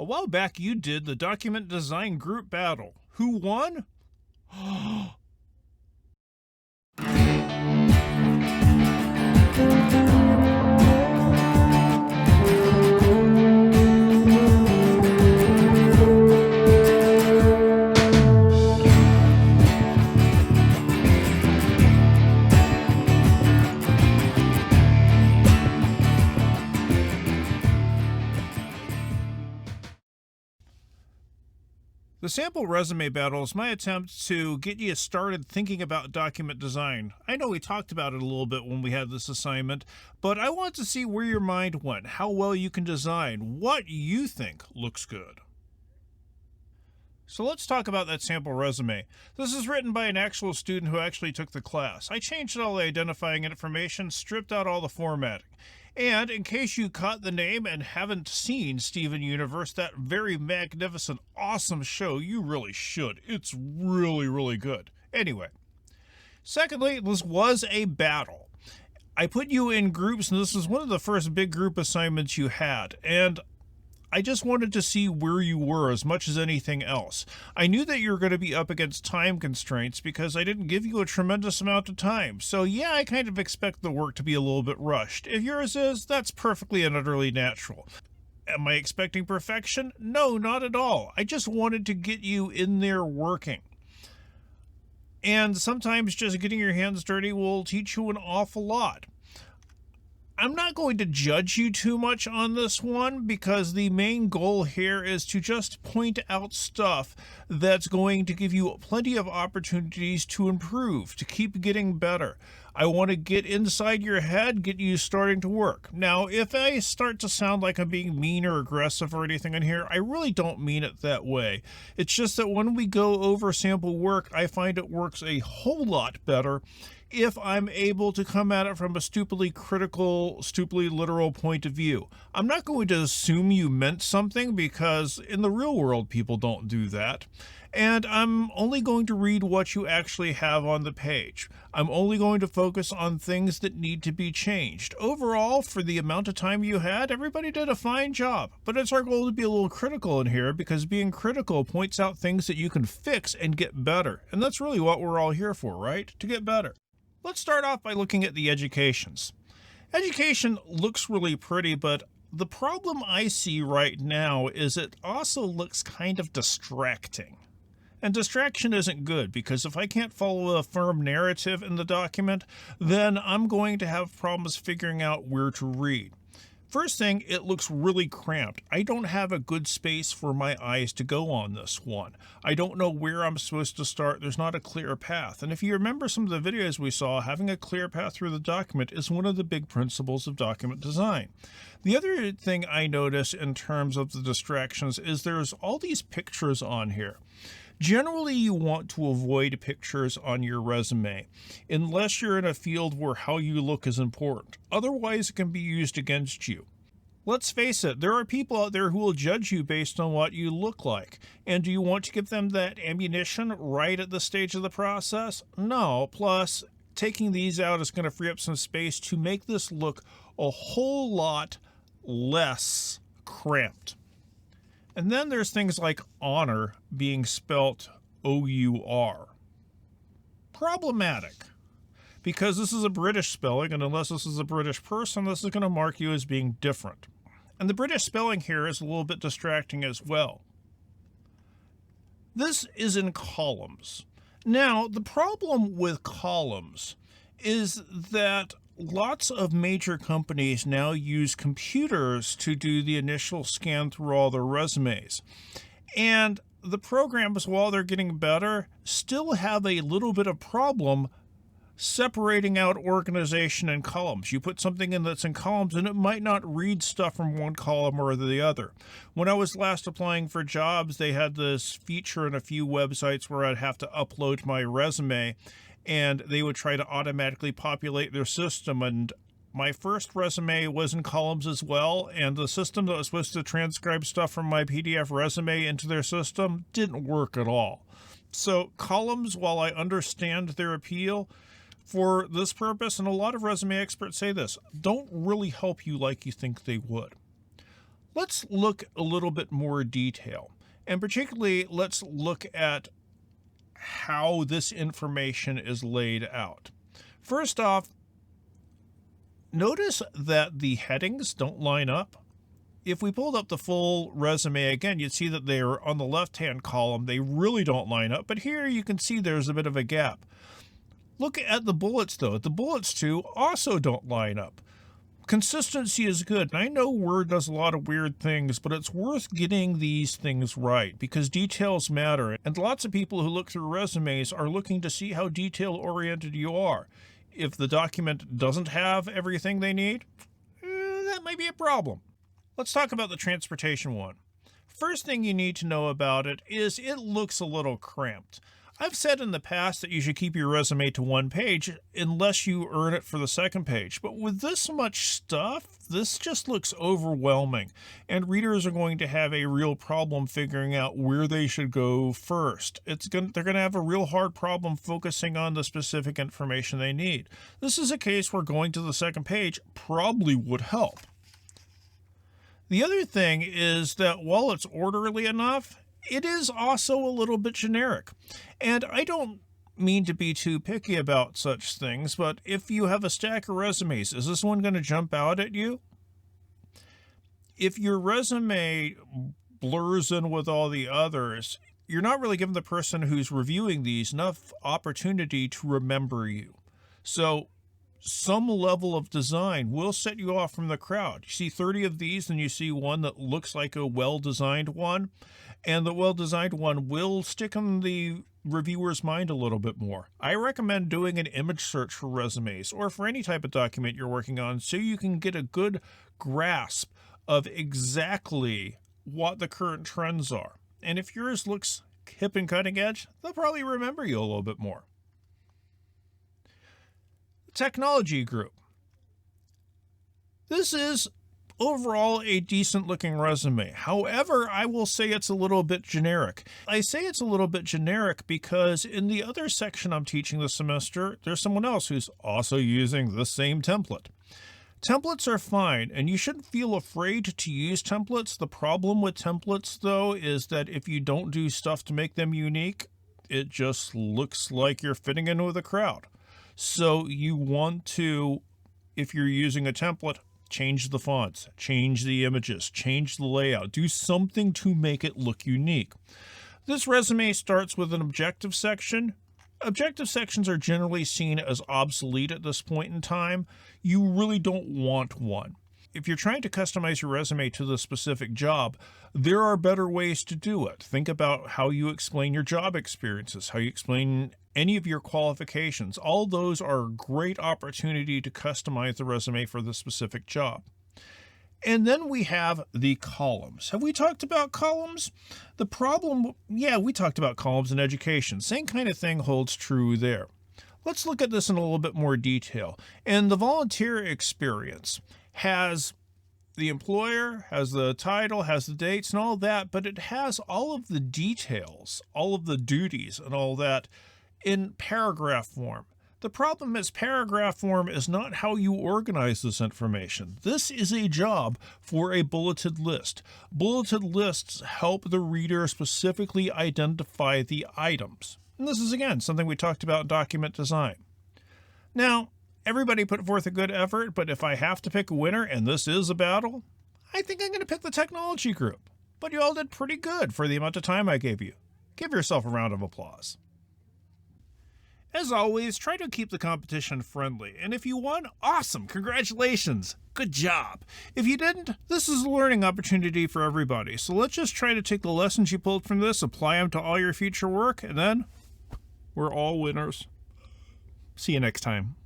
A while back you did the document design group battle. Who won? The sample resume battle is my attempt to get you started thinking about document design. I know we talked about it a little bit when we had this assignment, but I want to see where your mind went, how well you can design, what you think looks good. So let's talk about that sample resume. This is written by an actual student who actually took the class. I changed all the identifying information, stripped out all the formatting. And in case you caught the name and haven't seen Steven Universe, that very magnificent, awesome show, you really should. It's really, really good. Anyway, secondly, this was a battle. I put you in groups, and this is one of the first big group assignments you had. And I just wanted to see where you were as much as anything else. I knew that you were going to be up against time constraints because I didn't give you a tremendous amount of time. So yeah, I kind of expect the work to be a little bit rushed. If yours is, that's perfectly and utterly natural. Am I expecting perfection? No, not at all. I just wanted to get you in there working. And sometimes just getting your hands dirty will teach you an awful lot. I'm not going to judge you too much on this one because the main goal here is to just point out stuff that's going to give you plenty of opportunities to improve, to keep getting better. I want to get inside your head, get you starting to work. Now, if I start to sound like I'm being mean or aggressive or anything in here, I really don't mean it that way. It's just that when we go over sample work, I find it works a whole lot better if I'm able to come at it from a stupidly critical, stupidly literal point of view. I'm not going to assume you meant something because in the real world, people don't do that. And I'm only going to read what you actually have on the page. I'm only going to focus on things that need to be changed. Overall, for the amount of time you had, everybody did a fine job. But it's our goal to be a little critical in here because being critical points out things that you can fix and get better. And that's really what we're all here for, right? To get better. Let's start off by looking at the educations. Education looks really pretty, but the problem I see right now is it also looks kind of distracting. And distraction isn't good because if I can't follow a firm narrative in the document, then I'm going to have problems figuring out where to read. First thing, it looks really cramped. I don't have a good space for my eyes to go on this one. I don't know where I'm supposed to start. There's not a clear path. And if you remember some of the videos we saw, having a clear path through the document is one of the big principles of document design. The other thing I notice in terms of the distractions is there's all these pictures on here. Generally, you want to avoid pictures on your resume, unless you're in a field where how you look is important. Otherwise, it can be used against you. Let's face it, there are people out there who will judge you based on what you look like. And do you want to give them that ammunition right at the stage of the process? No. Plus, taking these out is going to free up some space to make this look a whole lot less cramped. And then there's things like honor being spelt O-U-R. Problematic, because this is a British spelling, and unless this is a British person, this is going to mark you as being different. And the British spelling here is a little bit distracting as well. This is in columns. Now, the problem with columns is that lots of major companies now use computers to do the initial scan through all their resumes. And the programs, while they're getting better, still have a little bit of problem separating out organization and columns. You put something in that's in columns and it might not read stuff from one column or the other. When I was last applying for jobs, they had this feature in a few websites where I'd have to upload my resume and they would try to automatically populate their system. And my first resume was in columns as well, and the system that was supposed to transcribe stuff from my PDF resume into their system didn't work at all. So columns, while I understand their appeal for this purpose, and a lot of resume experts say this, don't really help you like you think they would. Let's look a little bit more detail. And particularly, let's look at how this information is laid out. First off, notice that the headings don't line up. If we pulled up the full resume again, you'd see that they're on the left-hand column. They really don't line up, but here you can see there's a bit of a gap. Look at the bullets, though. The bullets, too, also don't line up. Consistency is good. I know Word does a lot of weird things, but it's worth getting these things right because details matter. And lots of people who look through resumes are looking to see how detail-oriented you are. If the document doesn't have everything they need, that might be a problem. Let's talk about the transportation one. First thing you need to know about it is it looks a little cramped. I've said in the past that you should keep your resume to one page unless you earn it for the second page. But with this much stuff, this just looks overwhelming. And readers are going to have a real problem figuring out where they should go first. They're going to have a real hard problem focusing on the specific information they need. This is a case where going to the second page probably would help. The other thing is that while it's orderly enough, it is also a little bit generic. And I don't mean to be too picky about such things, but if you have a stack of resumes, is this one going to jump out at you? If your resume blurs in with all the others, you're not really giving the person who's reviewing these enough opportunity to remember you. So some level of design will set you off from the crowd. You see 30 of these, and you see one that looks like a well-designed one, and the well-designed one will stick in the reviewer's mind a little bit more. I recommend doing an image search for resumes or for any type of document you're working on so you can get a good grasp of exactly what the current trends are. And if yours looks hip and cutting edge, they'll probably remember you a little bit more. Technology group. This is overall a decent looking resume. However, I will say it's a little bit generic. I say it's a little bit generic because in the other section I'm teaching this semester, there's someone else who's also using the same template. Templates are fine, and you shouldn't feel afraid to use templates. The problem with templates, though, is that if you don't do stuff to make them unique, it just looks like you're fitting in with a crowd. So you want to, if you're using a template, change the fonts, change the images, change the layout, do something to make it look unique. This resume starts with an objective section. Objective sections are generally seen as obsolete at this point in time. You really don't want one. If you're trying to customize your resume to the specific job, there are better ways to do it. Think about how you explain your job experiences, how you explain any of your qualifications. All those are a great opportunity to customize the resume for the specific job. And then we have the columns. Have we talked about columns? The problem, we talked about columns in education. Same kind of thing holds true there. Let's look at this in a little bit more detail. And the volunteer experience has the employer, has the title, has the dates and all that, but it has all of the details, all of the duties and all that in paragraph form. The problem is paragraph form is not how you organize this information. This is a job for a bulleted list. Bulleted lists help the reader specifically identify the items. And this is, again, something we talked about in document design. Now, everybody put forth a good effort, but if I have to pick a winner, and this is a battle, I think I'm going to pick the technology group. But you all did pretty good for the amount of time I gave you. Give yourself a round of applause. As always, try to keep the competition friendly, and if you won, awesome, congratulations, good job. If you didn't, this is a learning opportunity for everybody, so let's just try to take the lessons you pulled from this, apply them to all your future work, and then we're all winners. See you next time.